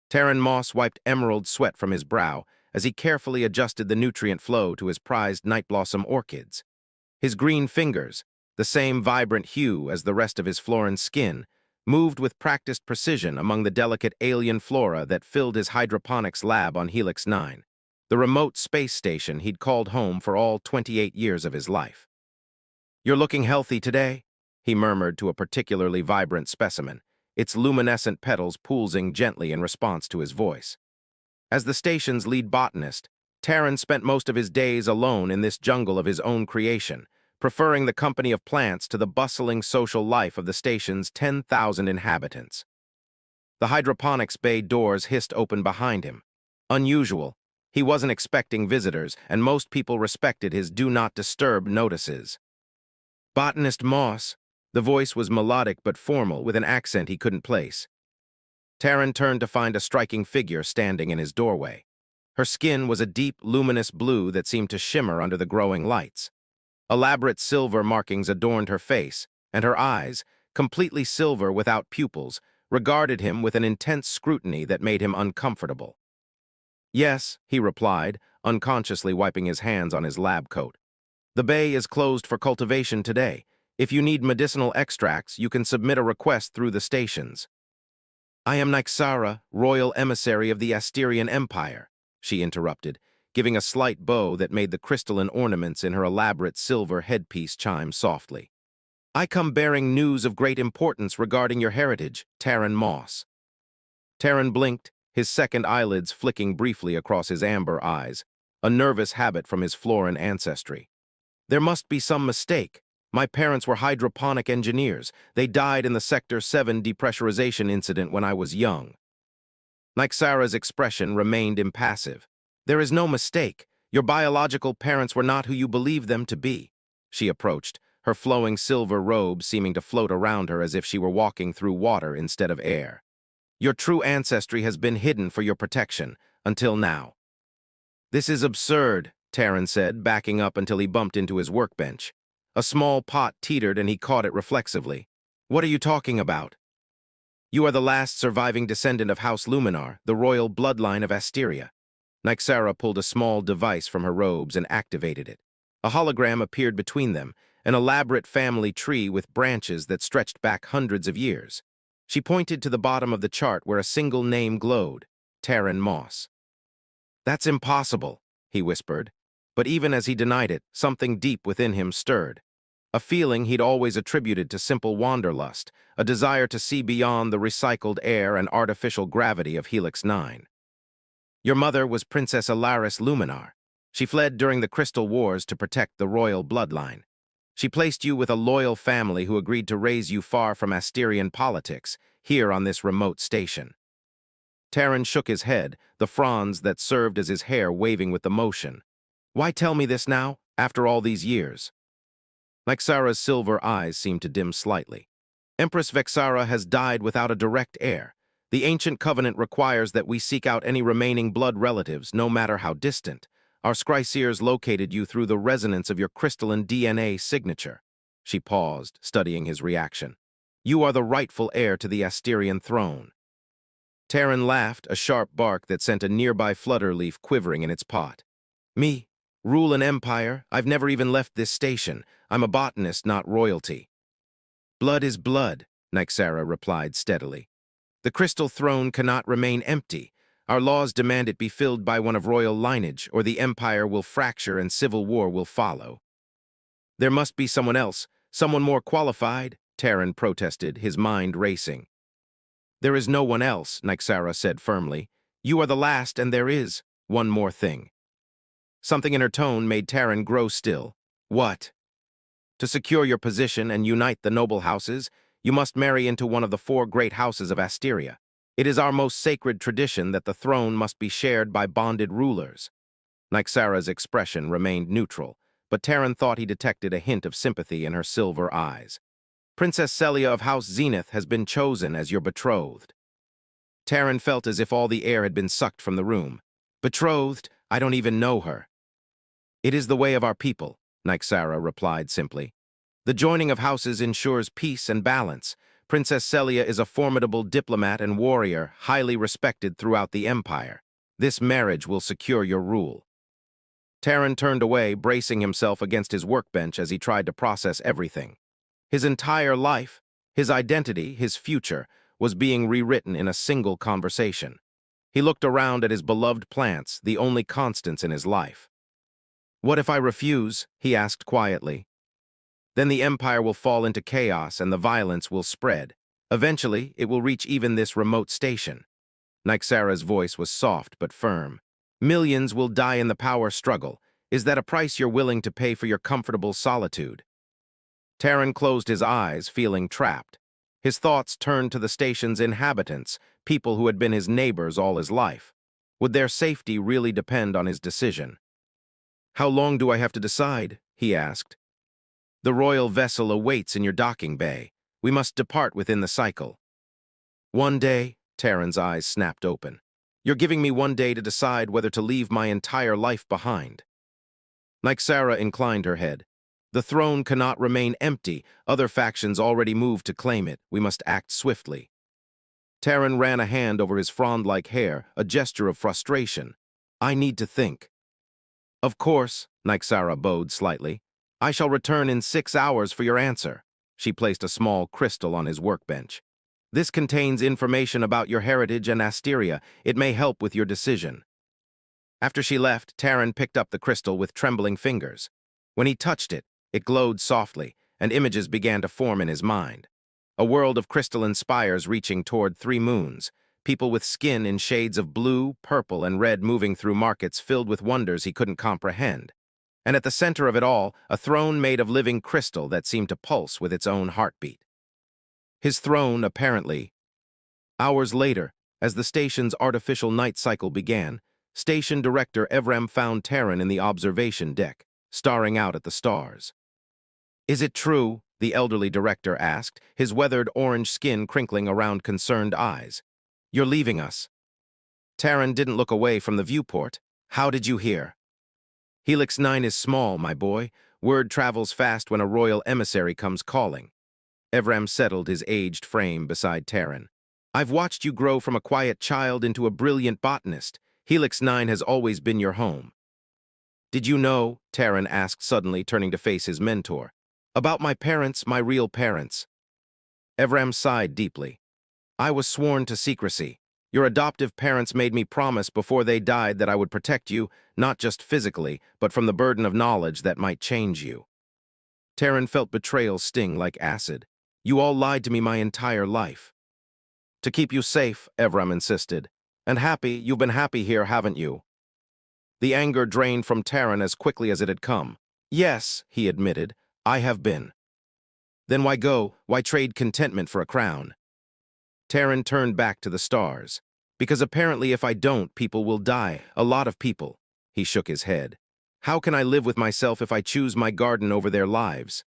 Terran Moss wiped emerald sweat from his brow as he carefully adjusted the nutrient flow to his prized night blossom orchids. His green fingers, the same vibrant hue as the rest of his florin skin, moved with practiced precision among the delicate alien flora that filled his hydroponics lab on Helix 9, the remote space station he'd called home for all 28 years of his life. "You're looking healthy today," he murmured to a particularly vibrant specimen, its luminescent petals pulsing gently in response to his voice. As the station's lead botanist, Terran spent most of his days alone in this jungle of his own creation, preferring the company of plants to the bustling social life of the station's 10,000 inhabitants. The hydroponics bay doors hissed open behind him. Unusual, he wasn't expecting visitors, and most people respected his do not disturb notices. "Botanist Moss." The voice was melodic but formal, with an accent he couldn't place. Terran turned to find a striking figure standing in his doorway. Her skin was a deep, luminous blue that seemed to shimmer under the growing lights. Elaborate silver markings adorned her face, and her eyes, completely silver without pupils, regarded him with an intense scrutiny that made him uncomfortable. "Yes," he replied, unconsciously wiping his hands on his lab coat. "The bay is closed for cultivation today. If you need medicinal extracts, you can submit a request through the stations." "I am Nyxara, royal emissary of the Asterian Empire," she interrupted, giving a slight bow that made the crystalline ornaments in her elaborate silver headpiece chime softly. "I come bearing news of great importance regarding your heritage, Terran Moss." Terran blinked, his second eyelids flicking briefly across his amber eyes, a nervous habit from his florin ancestry. "There must be some mistake. My parents were hydroponic engineers. They died in the Sector 7 depressurization incident when I was young." Nyxara's expression remained impassive. "There is no mistake. Your biological parents were not who you believe them to be." She approached, her flowing silver robe seeming to float around her as if she were walking through water instead of air. "Your true ancestry has been hidden for your protection, until now." "This is absurd," Terran said, backing up until he bumped into his workbench. A small pot teetered and he caught it reflexively. "What are you talking about?" "You are the last surviving descendant of House Luminar, the royal bloodline of Asteria." Nyxara pulled a small device from her robes and activated it. A hologram appeared between them, an elaborate family tree with branches that stretched back hundreds of years. She pointed to the bottom of the chart where a single name glowed, Terran Moss. "That's impossible," he whispered, but even as he denied it, something deep within him stirred. A feeling he'd always attributed to simple wanderlust, a desire to see beyond the recycled air and artificial gravity of Helix 9. "Your mother was Princess Alaris Luminar. She fled during the Crystal Wars to protect the royal bloodline. She placed you with a loyal family who agreed to raise you far from Asterian politics, here on this remote station." Terran shook his head, the fronds that served as his hair waving with the motion. "Why tell me this now, after all these years?" Nyxara's silver eyes seemed to dim slightly. "Empress Vexara has died without a direct heir. The ancient covenant requires that we seek out any remaining blood relatives, no matter how distant. Our Scriseers located you through the resonance of your crystalline DNA signature." She paused, studying his reaction. "You are the rightful heir to the Asterian throne." Terran laughed, a sharp bark that sent a nearby flutter leaf quivering in its pot. "Me? Rule an empire? I've never even left this station. I'm a botanist, not royalty." "Blood is blood," Nyxara replied steadily. "The crystal throne cannot remain empty. Our laws demand it be filled by one of royal lineage, or the empire will fracture and civil war will follow." "There must be someone else, someone more qualified," Terran protested, his mind racing. "There is no one else," Nyxara said firmly. "You are the last, and there is one more thing." Something in her tone made Terran grow still. "What?" "To secure your position and unite the noble houses, you must marry into one of the 4 great houses of Asteria. It is our most sacred tradition that the throne must be shared by bonded rulers." Nyxara's expression remained neutral, but Terran thought he detected a hint of sympathy in her silver eyes. "Princess Celia of House Zenith has been chosen as your betrothed." Terran felt as if all the air had been sucked from the room. "Betrothed? I don't even know her." "It is the way of our people," Nyxara replied simply. "The joining of houses ensures peace and balance. Princess Celia is a formidable diplomat and warrior, highly respected throughout the Empire. This marriage will secure your rule." Terran turned away, bracing himself against his workbench as he tried to process everything. His entire life, his identity, his future, was being rewritten in a single conversation. He looked around at his beloved plants, the only constants in his life. "What if I refuse?" he asked quietly. "Then the Empire will fall into chaos and the violence will spread. Eventually, it will reach even this remote station." Nyxara's voice was soft but firm. "Millions will die in the power struggle. Is that a price you're willing to pay for your comfortable solitude?" Terran closed his eyes, feeling trapped. His thoughts turned to the station's inhabitants, people who had been his neighbors all his life. Would their safety really depend on his decision? "How long do I have to decide?" he asked. "The royal vessel awaits in your docking bay. We must depart within the cycle." "One day?" Terran's eyes snapped open. "You're giving me one day to decide whether to leave my entire life behind." Nyxara inclined her head. "The throne cannot remain empty. Other factions already moved to claim it. We must act swiftly." Terran ran a hand over his frond-like hair, a gesture of frustration. "I need to think." "Of course," Nyxara bowed slightly. "I shall return in 6 hours for your answer." She placed a small crystal on his workbench. "This contains information about your heritage and Asteria. It may help with your decision." After she left, Terran picked up the crystal with trembling fingers. When he touched it, it glowed softly, and images began to form in his mind. A world of crystalline spires reaching toward 3 moons, people with skin in shades of blue, purple, and red moving through markets filled with wonders he couldn't comprehend. And at the center of it all, a throne made of living crystal that seemed to pulse with its own heartbeat. His throne, apparently. Hours later, as the station's artificial night cycle began, Station Director Evram found Terran in the observation deck, staring out at the stars. "Is it true?" the elderly director asked, his weathered orange skin crinkling around concerned eyes. "You're leaving us." Terran didn't look away from the viewport. "How did you hear?" "Helix 9 is small, my boy. Word travels fast when a royal emissary comes calling." Evram settled his aged frame beside Terran. "I've watched you grow from a quiet child into a brilliant botanist. Helix 9 has always been your home." "Did you know?" Terran asked suddenly, turning to face his mentor. "About my parents, my real parents." Evram sighed deeply. "I was sworn to secrecy. Your adoptive parents made me promise before they died that I would protect you, not just physically, but from the burden of knowledge that might change you." Terran felt betrayal sting like acid. "You all lied to me my entire life." "To keep you safe," Evram insisted. "And happy, you've been happy here, haven't you?" The anger drained from Terran as quickly as it had come. "Yes," he admitted, "I have been." "Then why go? Why trade contentment for a crown?" Terran turned back to the stars. "Because apparently if I don't, people will die. A lot of people." He shook his head. "How can I live with myself if I choose my garden over their lives?"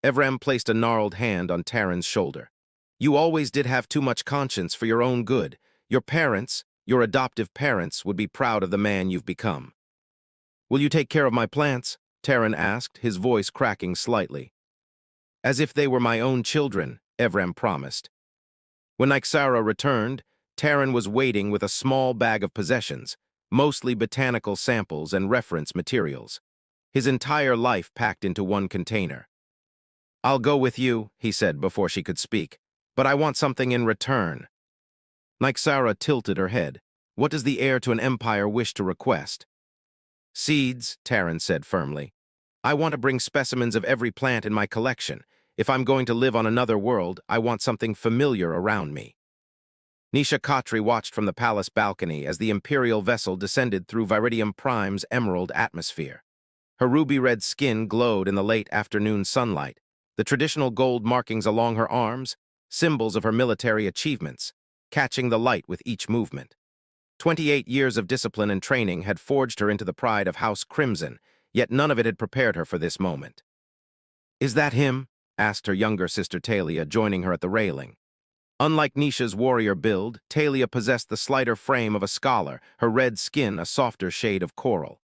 Evram placed a gnarled hand on Terran's shoulder. "You always did have too much conscience for your own good. Your parents, your adoptive parents, would be proud of the man you've become." "Will you take care of my plants?" Terran asked, his voice cracking slightly. "As if they were my own children," Evram promised. When Nyxara returned, Terran was waiting with a small bag of possessions, mostly botanical samples and reference materials. His entire life packed into one container. "I'll go with you," he said before she could speak, "but I want something in return." Nyxara tilted her head. "What does the heir to an empire wish to request?" "Seeds," Terran said firmly. "I want to bring specimens of every plant in my collection. If I'm going to live on another world, I want something familiar around me." Nisha Khatri watched from the palace balcony as the Imperial vessel descended through Viridium Prime's emerald atmosphere. Her ruby-red skin glowed in the late afternoon sunlight, the traditional gold markings along her arms, symbols of her military achievements, catching the light with each movement. 28 years of discipline and training had forged her into the pride of House Crimson, yet none of it had prepared her for this moment. "Is that him?" asked her younger sister Talia, joining her at the railing. Unlike Nisha's warrior build, Talia possessed the slighter frame of a scholar, her red skin a softer shade of coral.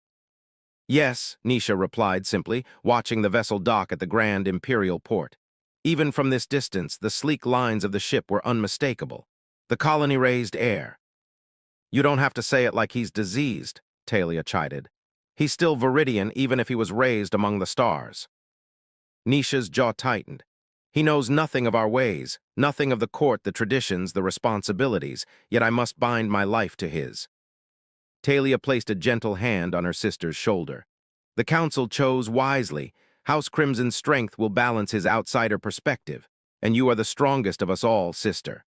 "Yes," Nisha replied simply, watching the vessel dock at the Grand Imperial Port. Even from this distance, the sleek lines of the ship were unmistakable. The colony raised Heir. You don't have to say it like he's diseased, Talia chided. He's still Viridian even if he was raised among the stars. Nisha's jaw tightened. He knows nothing of our ways, nothing of the court, the traditions, the responsibilities, yet I must bind my life to his. Talia placed a gentle hand on her sister's shoulder. The council chose wisely. House Crimson's strength will balance his outsider perspective, and you are the strongest of us all, sister.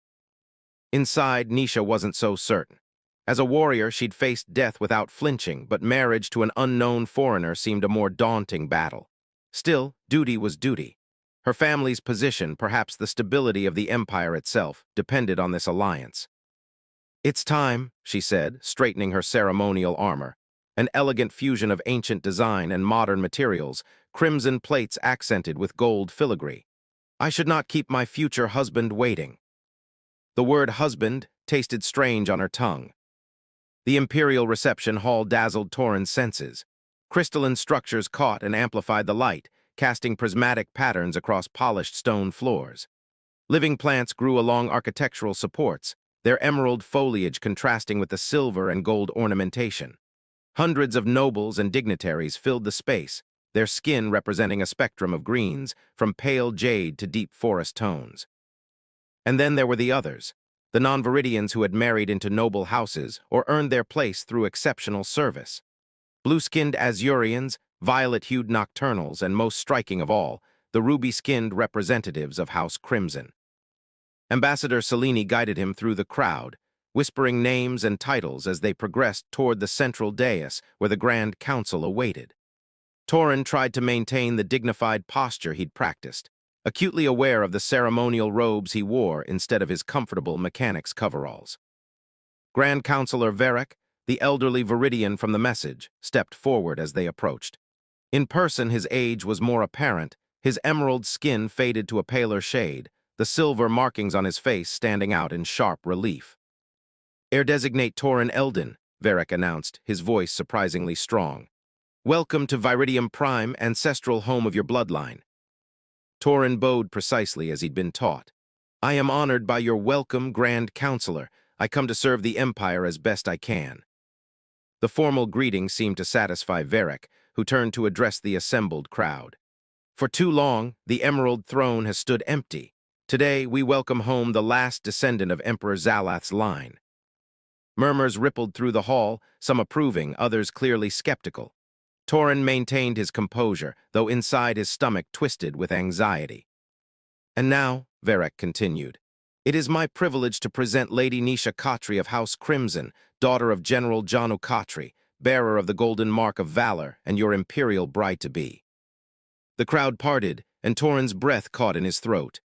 Inside, Nisha wasn't so certain. As a warrior, she'd faced death without flinching, but marriage to an unknown foreigner seemed a more daunting battle. Still, duty was duty. Her family's position, perhaps the stability of the empire itself, depended on this alliance. It's time, she said, straightening her ceremonial armor. An elegant fusion of ancient design and modern materials, crimson plates accented with gold filigree. I should not keep my future husband waiting. The word husband tasted strange on her tongue. The imperial reception hall dazzled Torin's senses. Crystalline structures caught and amplified the light, casting prismatic patterns across polished stone floors. Living plants grew along architectural supports, their emerald foliage contrasting with the silver and gold ornamentation. Hundreds of nobles and dignitaries filled the space, their skin representing a spectrum of greens, from pale jade to deep forest tones. And then there were the others, the non-Viridians who had married into noble houses or earned their place through exceptional service. Blue-skinned Azurians, violet-hued nocturnals, and most striking of all, the ruby-skinned representatives of House Crimson. Ambassador Selene guided him through the crowd, whispering names and titles as they progressed toward the central dais where the Grand Council awaited. Torin tried to maintain the dignified posture he'd practiced, acutely aware of the ceremonial robes he wore instead of his comfortable mechanic's coveralls. Grand Counselor Varric, the elderly Viridian from the message, stepped forward as they approached. In person, his age was more apparent, his emerald skin faded to a paler shade, the silver markings on his face standing out in sharp relief. Heir designate Torin Eldon, Varric announced, his voice surprisingly strong. Welcome to Viridium Prime, ancestral home of your bloodline. Torin bowed precisely as he'd been taught. I am honored by your welcome, Grand Counselor. I come to serve the Empire as best I can. The formal greeting seemed to satisfy Varric, who turned to address the assembled crowd. For too long, the Emerald Throne has stood empty. Today, we welcome home the last descendant of Emperor Zalath's line. Murmurs rippled through the hall, some approving, others clearly skeptical. Torin maintained his composure, though inside his stomach twisted with anxiety. And now, Varric continued, it is my privilege to present Lady Nisha Khatri of House Crimson, daughter of General Janu Khatri, bearer of the Golden Mark of Valor and your imperial bride-to-be. The crowd parted, and Torin's breath caught in his throat.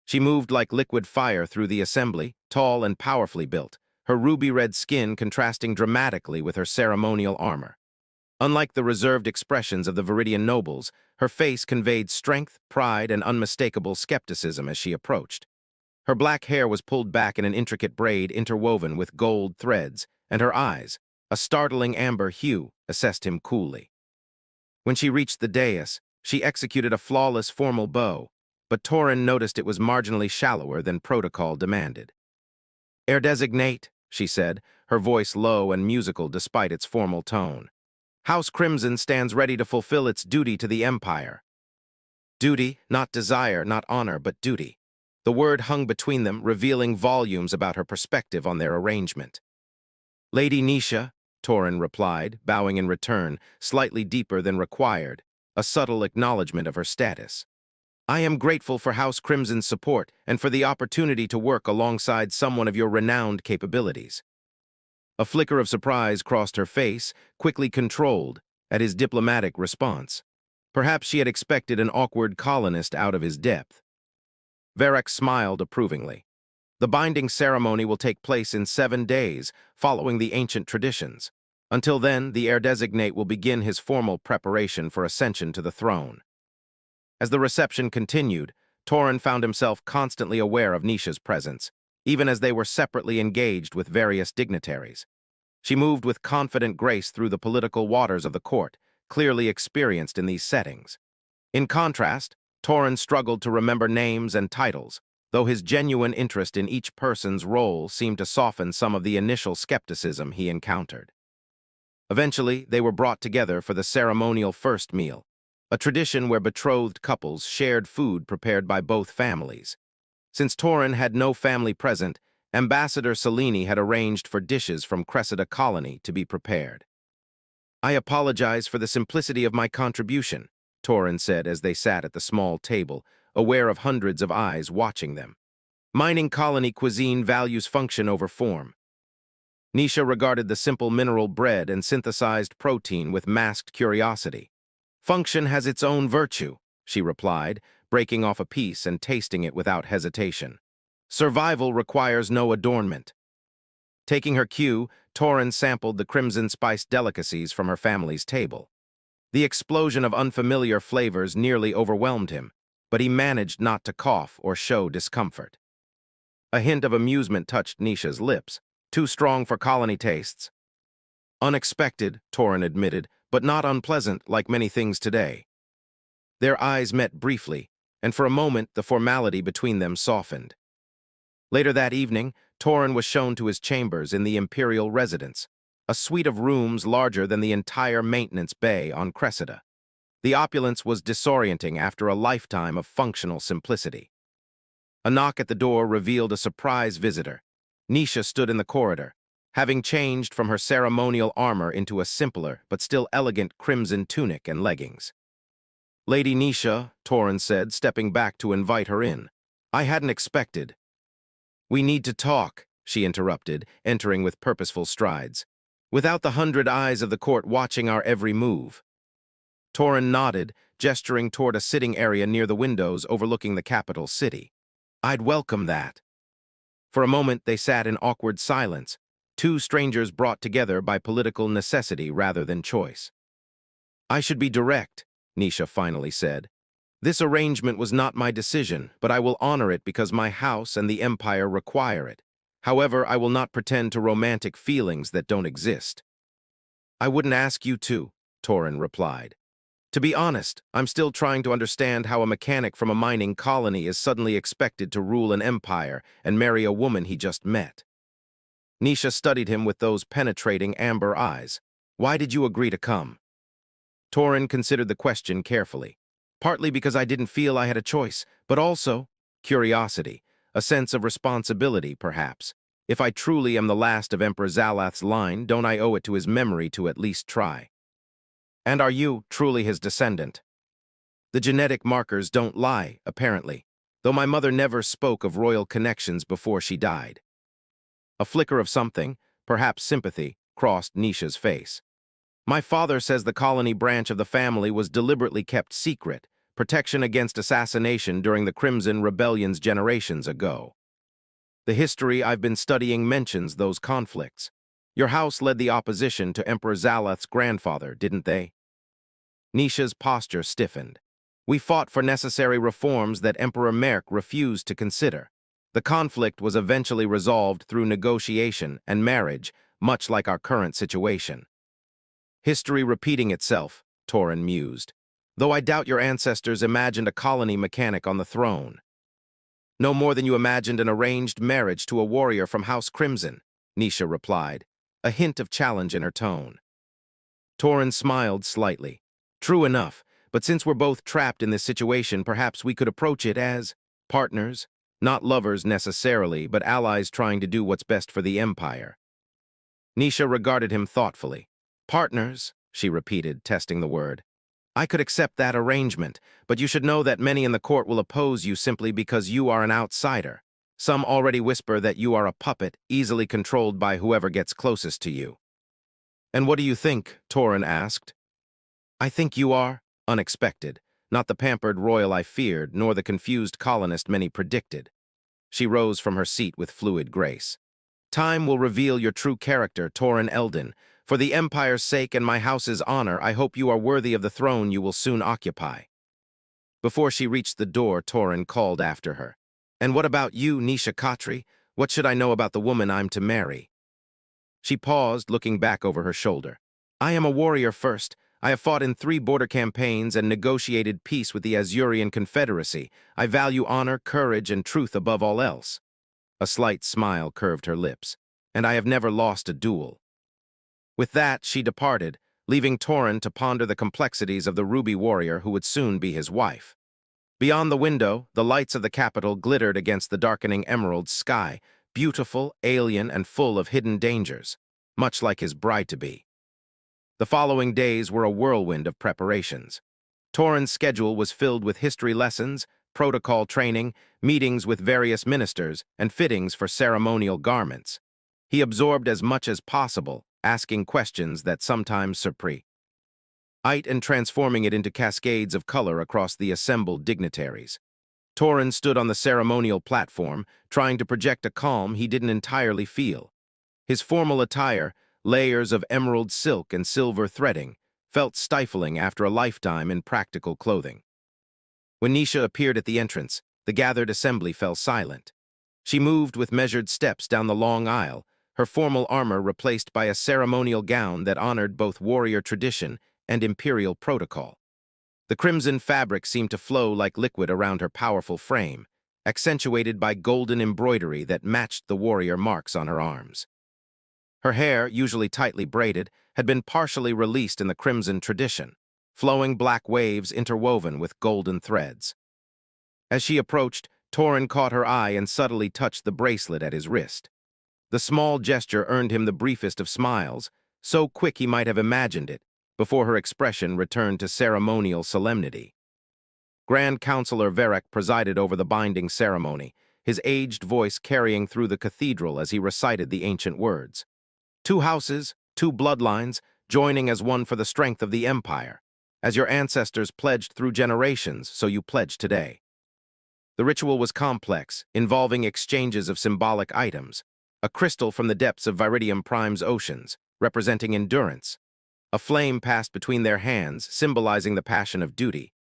She moved like liquid fire through the assembly, tall and powerfully built, her ruby-red skin contrasting dramatically with her ceremonial armor. Unlike the reserved expressions of the Viridian nobles, her face conveyed strength, pride, and unmistakable skepticism as she approached. Her black hair was pulled back in an intricate braid interwoven with gold threads, and her eyes, a startling amber hue, assessed him coolly. When she reached the dais, she executed a flawless formal bow, but Torin noticed it was marginally shallower than protocol demanded. Heir designate, she said, her voice low and musical despite its formal tone. House Crimson stands ready to fulfill its duty to the Empire. Duty, not desire, not honor, but duty. The word hung between them, revealing volumes about her perspective on their arrangement. Lady Nisha, Torin replied, bowing in return, slightly deeper than required, a subtle acknowledgement of her status. I am grateful for House Crimson's support and for the opportunity to work alongside someone of your renowned capabilities. A flicker of surprise crossed her face, quickly controlled, at his diplomatic response. Perhaps she had expected an awkward colonist out of his depth. Varric smiled approvingly. The binding ceremony will take place in 7 days, following the ancient traditions. Until then, the heir designate will begin his formal preparation for ascension to the throne. As the reception continued, Torin found himself constantly aware of Nisha's presence, even as they were separately engaged with various dignitaries. She moved with confident grace through the political waters of the court, clearly experienced in these settings. In contrast, Torin struggled to remember names and titles, though his genuine interest in each person's role seemed to soften some of the initial skepticism he encountered. Eventually, they were brought together for the ceremonial first meal, a tradition where betrothed couples shared food prepared by both families. Since Torin had no family present, Ambassador Selene had arranged for dishes from Cressida Colony to be prepared. "I apologize for the simplicity of my contribution," Torin said as they sat at the small table, aware of hundreds of eyes watching them. "Mining colony cuisine values function over form." Nisha regarded the simple mineral bread and synthesized protein with masked curiosity. "Function has its own virtue," she replied, breaking off a piece and tasting it without hesitation. "Survival requires no adornment." Taking her cue, Torin sampled the crimson-spiced delicacies from her family's table. The explosion of unfamiliar flavors nearly overwhelmed him, but he managed not to cough or show discomfort. A hint of amusement touched Nisha's lips. "Too strong for colony tastes." "Unexpected," Torin admitted, "but not unpleasant like many things today." Their eyes met briefly, and for a moment the formality between them softened. Later that evening, Torin was shown to his chambers in the Imperial residence, a suite of rooms larger than the entire maintenance bay on Cressida. The opulence was disorienting after a lifetime of functional simplicity. A knock at the door revealed a surprise visitor. Nisha stood in the corridor, having changed from her ceremonial armor into a simpler but still elegant crimson tunic and leggings. "Lady Nisha," Torin said, stepping back to invite her in. "I hadn't expected." "We need to talk," she interrupted, entering with purposeful strides, "without the 100 eyes of the court watching our every move." Torin nodded, gesturing toward a sitting area near the windows overlooking the capital city. "I'd welcome that." For a moment they sat in awkward silence, two strangers brought together by political necessity rather than choice. "I should be direct," Nisha finally said. "This arrangement was not my decision, but I will honor it because my house and the Empire require it. However, I will not pretend to romantic feelings that don't exist." "I wouldn't ask you to," Torin replied. "To be honest, I'm still trying to understand how a mechanic from a mining colony is suddenly expected to rule an empire and marry a woman he just met." Nisha studied him with those penetrating amber eyes. "Why did you agree to come?" Torin considered the question carefully. "Partly because I didn't feel I had a choice, but also curiosity, a sense of responsibility, perhaps. If I truly am the last of Emperor Zalath's line, don't I owe it to his memory to at least try? And are you truly his descendant?" "The genetic markers don't lie, apparently, though my mother never spoke of royal connections before she died." A flicker of something, perhaps sympathy, crossed Nisha's face. "My father says the colony branch of the family was deliberately kept secret, protection against assassination during the Crimson Rebellions generations ago. The history I've been studying mentions those conflicts. Your house led the opposition to Emperor Zalath's grandfather, didn't they?" Nisha's posture stiffened. "We fought for necessary reforms that Emperor Merk refused to consider. The conflict was eventually resolved through negotiation and marriage, much like our current situation." "History repeating itself," Torin mused, "though I doubt your ancestors imagined a colony mechanic on the throne." "No more than you imagined an arranged marriage to a warrior from House Crimson," Nisha replied, a hint of challenge in her tone. Torin smiled slightly. "True enough, but since we're both trapped in this situation, perhaps we could approach it as partners, not lovers necessarily, but allies trying to do what's best for the Empire." Nisha regarded him thoughtfully. "Partners," she repeated, testing the word. "I could accept that arrangement, but you should know that many in the court will oppose you simply because you are an outsider. Some already whisper that you are a puppet, easily controlled by whoever gets closest to you." "And what do you think?" Torin asked. "I think you are unexpected, not the pampered royal I feared, nor the confused colonist many predicted." She rose from her seat with fluid grace. "Time will reveal your true character, Torin Eldon. For the Empire's sake and my house's honor, I hope you are worthy of the throne you will soon occupy." Before she reached the door, Torin called after her. "And what about you, Nisha Khatri? What should I know about the woman I'm to marry?" She paused, looking back over her shoulder. "I am a warrior first. I have fought in 3 border campaigns and negotiated peace with the Azurian Confederacy. I value honor, courage, and truth above all else." A slight smile curved her lips. "And I have never lost a duel." With that, she departed, leaving Torin to ponder the complexities of the ruby warrior who would soon be his wife. Beyond the window, the lights of the capital glittered against the darkening emerald sky, beautiful, alien, and full of hidden dangers, much like his bride-to-be. The following days were a whirlwind of preparations. Torin's schedule was filled with history lessons, protocol training, meetings with various ministers, and fittings for ceremonial garments. He absorbed as much as possible, asking questions that sometimes surprised it and transforming it into cascades of color across the assembled dignitaries. Torin stood on the ceremonial platform, trying to project a calm he didn't entirely feel. His formal attire, layers of emerald silk and silver threading, felt stifling after a lifetime in practical clothing. When Nisha appeared at the entrance, the gathered assembly fell silent. She moved with measured steps down the long aisle, her formal armor replaced by a ceremonial gown that honored both warrior tradition and imperial protocol. The crimson fabric seemed to flow like liquid around her powerful frame, accentuated by golden embroidery that matched the warrior marks on her arms. Her hair, usually tightly braided, had been partially released in the crimson tradition, flowing black waves interwoven with golden threads. As she approached, Torin caught her eye and subtly touched the bracelet at his wrist. The small gesture earned him the briefest of smiles, so quick he might have imagined it, before her expression returned to ceremonial solemnity. Grand Counselor Varek presided over the binding ceremony, his aged voice carrying through the cathedral as he recited the ancient words. 2 houses, 2 bloodlines, joining as one for the strength of the empire. As your ancestors pledged through generations, so you pledge today. The ritual was complex, involving exchanges of symbolic items. A crystal from the depths of Viridium Prime's oceans, representing endurance. A flame passed between their hands, symbolizing the passion of duty.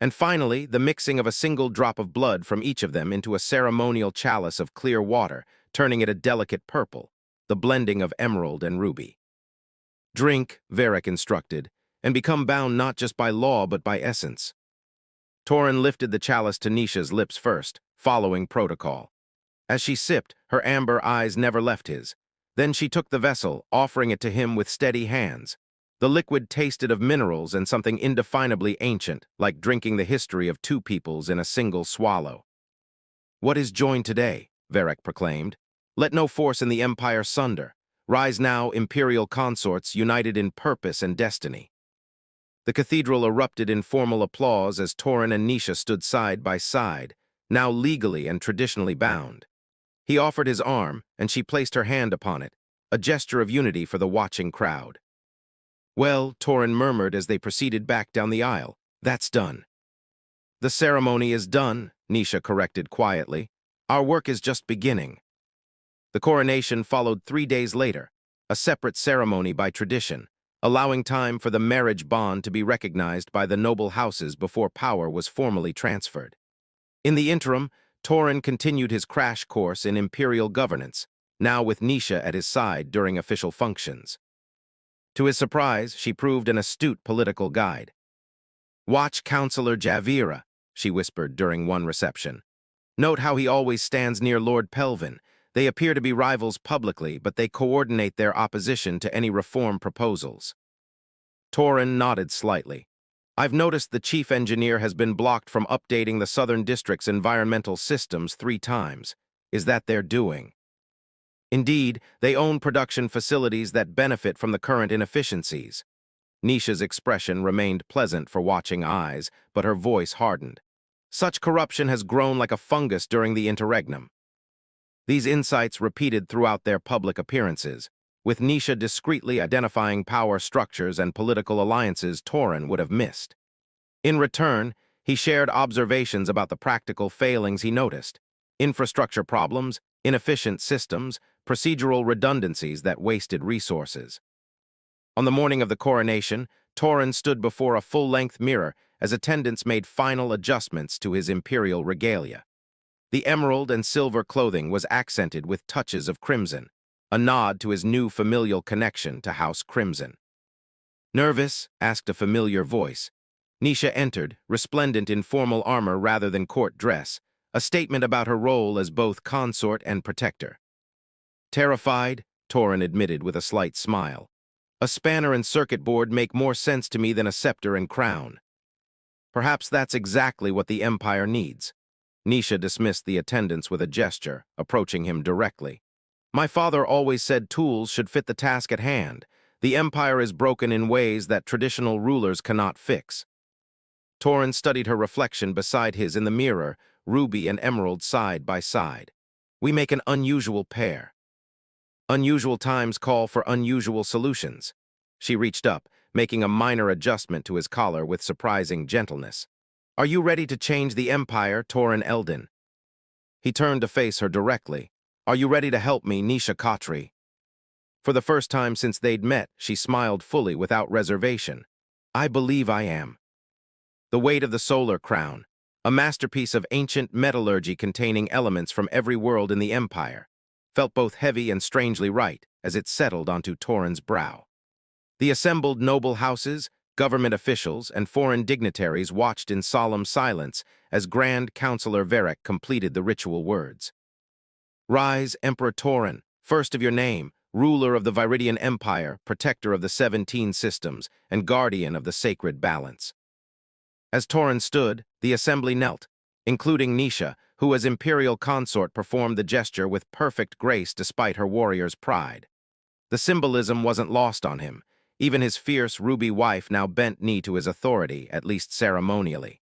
And finally, the mixing of a single drop of blood from each of them into a ceremonial chalice of clear water, turning it a delicate purple, the blending of emerald and ruby. "Drink," Varek instructed, "and become bound not just by law but by essence." Torin lifted the chalice to Nisha's lips first, following protocol. As she sipped, her amber eyes never left his. Then she took the vessel, offering it to him with steady hands. The liquid tasted of minerals and something indefinably ancient, like drinking the history of 2 peoples in a single swallow. "What is joined today?" Varek proclaimed. "Let no force in the empire sunder. Rise now, imperial consorts, united in purpose and destiny." The cathedral erupted in formal applause as Torin and Nisha stood side by side, now legally and traditionally bound. He offered his arm, and she placed her hand upon it, a gesture of unity for the watching crowd. "Well," Torin murmured as they proceeded back down the aisle, "that's done." "The ceremony is done," Nisha corrected quietly. "Our work is just beginning." The coronation followed 3 days later, a separate ceremony by tradition, allowing time for the marriage bond to be recognized by the noble houses before power was formally transferred. In the interim, Torin continued his crash course in imperial governance, now with Nisha at his side during official functions. To his surprise, she proved an astute political guide. "Watch Counselor Javira," she whispered during one reception. "Note how he always stands near Lord Pelvin. They appear to be rivals publicly, but they coordinate their opposition to any reform proposals." Torin nodded slightly. "I've noticed the chief engineer has been blocked from updating the Southern District's environmental systems 3 times. Is that their doing?" "Indeed, they own production facilities that benefit from the current inefficiencies." Nisha's expression remained pleasant for watching eyes, but her voice hardened. "Such corruption has grown like a fungus during the interregnum." These insights repeated throughout their public appearances, with Nisha discreetly identifying power structures and political alliances Torin would have missed. In return, he shared observations about the practical failings he noticed: infrastructure problems, inefficient systems, procedural redundancies that wasted resources. On the morning of the coronation, Torin stood before a full-length mirror as attendants made final adjustments to his imperial regalia. The emerald and silver clothing was accented with touches of crimson, a nod to his new familial connection to House Crimson. Nervous? Asked a familiar voice. Nisha entered, resplendent in formal armor rather than court dress, a statement about her role as both consort and protector. Terrified? Torin admitted with a slight smile. A spanner and circuit board make more sense to me than a scepter and crown. Perhaps that's exactly what the Empire needs. Nisha dismissed the attendants with a gesture, approaching him directly. My father always said tools should fit the task at hand. The Empire is broken in ways that traditional rulers cannot fix. Torin studied her reflection beside his in the mirror, ruby and emerald side by side. We make an unusual pair. Unusual times call for unusual solutions. She reached up, making a minor adjustment to his collar with surprising gentleness. Are you ready to change the Empire, Torin Eldon? He turned to face her directly. Are you ready to help me, Nisha Khatri? For the first time since they'd met, she smiled fully without reservation. I believe I am. The weight of the solar crown, a masterpiece of ancient metallurgy containing elements from every world in the Empire, felt both heavy and strangely right as it settled onto Torin's brow. The assembled noble houses, government officials, and foreign dignitaries watched in solemn silence as Grand Counselor Varric completed the ritual words. Rise, Emperor Torin, first of your name, ruler of the Viridian Empire, protector of the 17 systems, and guardian of the sacred balance. As Torin stood, the assembly knelt, including Nisha, who as imperial consort performed the gesture with perfect grace despite her warrior's pride. The symbolism wasn't lost on him. Even his fierce ruby wife now bent knee to his authority, at least ceremonially.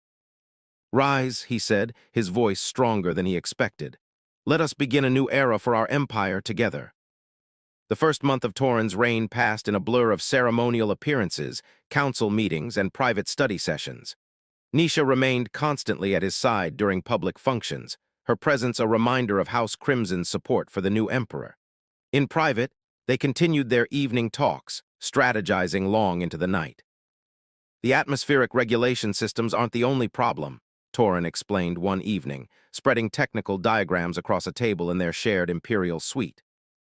Rise, he said, his voice stronger than he expected. Let us begin a new era for our empire together. The first month of Torin's reign passed in a blur of ceremonial appearances, council meetings, and private study sessions. Nisha remained constantly at his side during public functions, her presence a reminder of House Crimson's support for the new emperor. In private, they continued their evening talks, strategizing long into the night. The atmospheric regulation systems aren't the only problem, Torin explained one evening, spreading technical diagrams across a table in their shared imperial suite.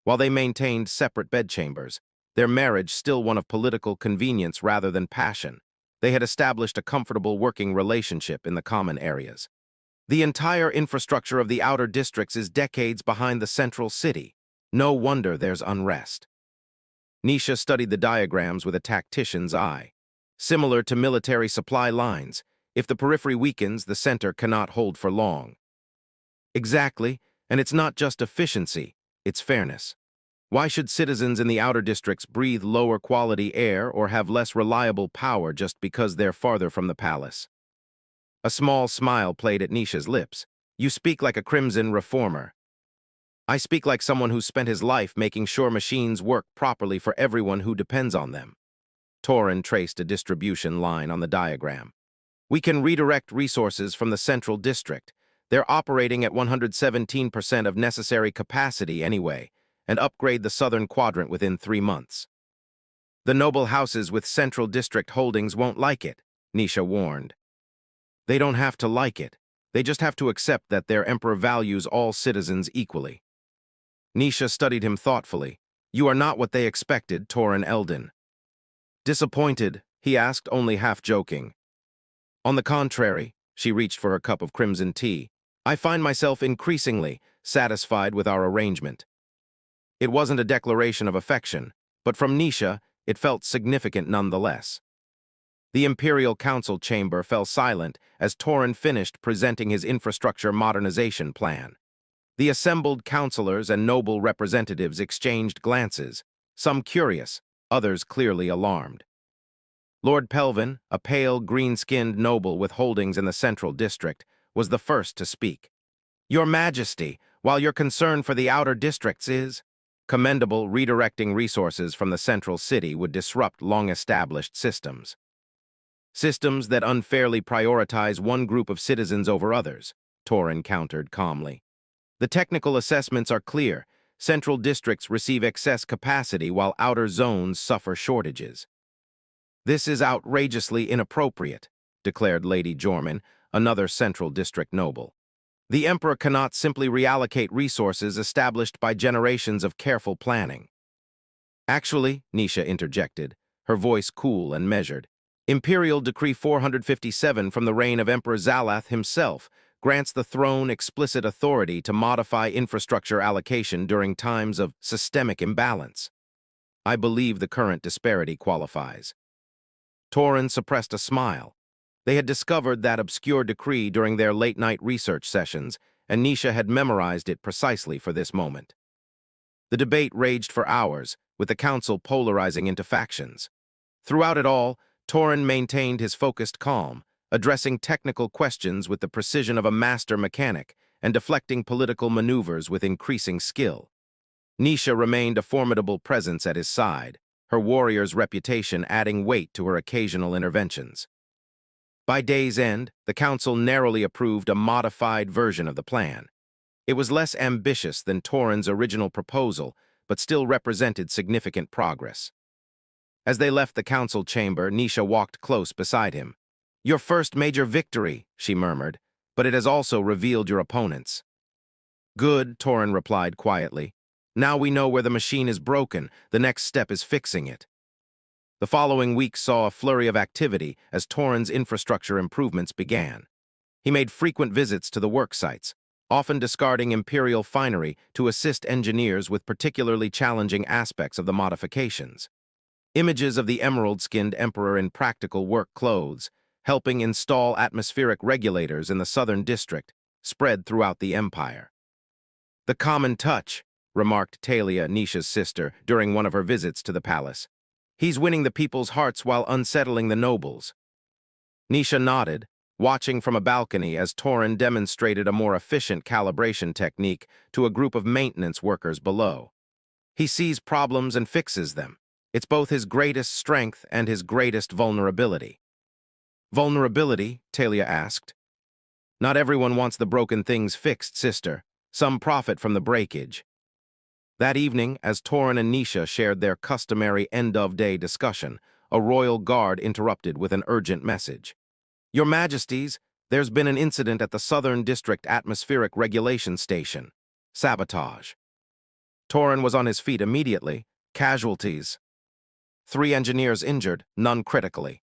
While they maintained separate bedchambers, their marriage still one of political convenience rather than passion. They had established a comfortable working relationship in the common areas. The entire infrastructure of the outer districts is decades behind the central city. No wonder there's unrest. Nisha studied the diagrams with a tactician's eye. Similar to military supply lines, if the periphery weakens, the center cannot hold for long. Exactly, and it's not just efficiency, it's fairness. Why should citizens in the outer districts breathe lower quality air or have less reliable power just because they're farther from the palace? A small smile played at Nisha's lips. You speak like a crimson reformer. I speak like someone who spent his life making sure machines work properly for everyone who depends on them. Torin traced a distribution line on the diagram. We can redirect resources from the central district. They're operating at 117% of necessary capacity anyway, and upgrade the southern quadrant within 3 months. The noble houses with central district holdings won't like it, Nisha warned. They don't have to like it. They just have to accept that their emperor values all citizens equally. Nisha studied him thoughtfully. You are not what they expected, Torin Eldon. Disappointed, he asked, only half joking. On the contrary, she reached for her cup of crimson tea. I find myself increasingly satisfied with our arrangement. It wasn't a declaration of affection, but from Nisha, it felt significant nonetheless. The Imperial Council chamber fell silent as Torin finished presenting his infrastructure modernization plan. The assembled councilors and noble representatives exchanged glances, some curious, others clearly alarmed. Lord Pelvin, a pale, green-skinned noble with holdings in the central district, was the first to speak. Your Majesty, while your concern for the outer districts is commendable, redirecting resources from the central city would disrupt long-established systems. Systems that unfairly prioritize one group of citizens over others, Torin countered calmly. The technical assessments are clear. Central districts receive excess capacity while outer zones suffer shortages. This is outrageously inappropriate, declared Lady Jorman, another central district noble. The Emperor cannot simply reallocate resources established by generations of careful planning. Actually, Nisha interjected, her voice cool and measured. Imperial Decree 457 from the reign of Emperor Zalath himself grants the throne explicit authority to modify infrastructure allocation during times of systemic imbalance. I believe the current disparity qualifies. Torin suppressed a smile. They had discovered that obscure decree during their late-night research sessions, and Nisha had memorized it precisely for this moment. The debate raged for hours, with the council polarizing into factions. Throughout it all, Torin maintained his focused calm, addressing technical questions with the precision of a master mechanic and deflecting political maneuvers with increasing skill. Nisha remained a formidable presence at his side, her warrior's reputation adding weight to her occasional interventions. By day's end, the council narrowly approved a modified version of the plan. It was less ambitious than Torin's original proposal, but still represented significant progress. As they left the council chamber, Nisha walked close beside him. "Your first major victory," she murmured, "but it has also revealed your opponents." "Good," Torin replied quietly. "Now we know where the machine is broken. The next step is fixing it." The following week saw a flurry of activity as Torin's infrastructure improvements began. He made frequent visits to the work sites, often discarding Imperial finery to assist engineers with particularly challenging aspects of the modifications. Images of the emerald-skinned emperor in practical work clothes, helping install atmospheric regulators in the southern district, spread throughout the empire. "The common touch," remarked Talia, Nisha's sister, during one of her visits to the palace. "He's winning the people's hearts while unsettling the nobles." Nisha nodded, watching from a balcony as Torin demonstrated a more efficient calibration technique to a group of maintenance workers below. "He sees problems and fixes them. It's both his greatest strength and his greatest vulnerability." "Vulnerability?" Talia asked. "Not everyone wants the broken things fixed, sister. Some profit from the breakage." That evening, as Torin and Nisha shared their customary end-of-day discussion, a royal guard interrupted with an urgent message. "Your Majesties, there's been an incident at the Southern District Atmospheric Regulation Station. Sabotage." Torin was on his feet immediately. "Casualties." 3 engineers injured, none critically.